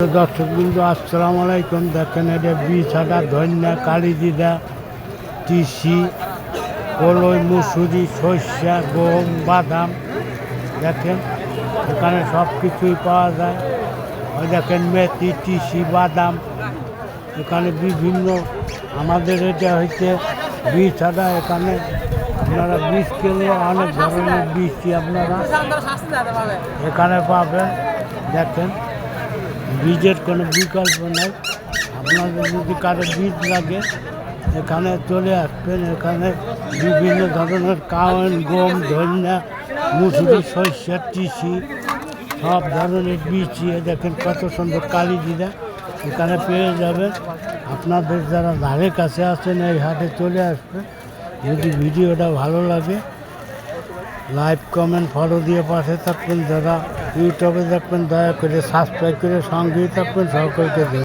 দর্শকবৃন্দ আসসালামু আলাইকুম। দেখেন এটা বিছাটা, ধনিয়া, কালিজিরা, তিসি, কলই, মুসুরি, সর্ষা, গম, বাদাম। দেখেন এখানে সব কিছুই পাওয়া যায়। ওই দেখেন মেথি, তিসি, বাদাম। এখানে বিভিন্ন আমাদের এটা হচ্ছে বিছাটা। এখানে আপনারা বীজ কিনলে অনেক ধরনের বীজই আপনারা এখানে পাবেন। দেখেন বীজের কোনো বিকল্প নেই। আপনাদের যদি কারো বীজ লাগে এখানে চলে আসবেন। এখানে বিভিন্ন ধরনের কাওন, গম, ধনিয়া, মুসুরি, সর্ষে, তিসি সব ধরনের বীজই দেখেন কত সুন্দর কালিজিরা এখানে পেয়ে যাবেন। আপনাদের যারা ধারে কাছে আছেন এই হাটে চলে আসবেন। যদি ভিডিওটা ভালো লাগে লাইক, কমেন্ট, ফলো দিয়ে পাশে থাকবেন। যারা ইউটিউবে দেখবেন দয়া করে সাবস্ক্রাইব করে সঙ্গেই থাকবেন। সকলকে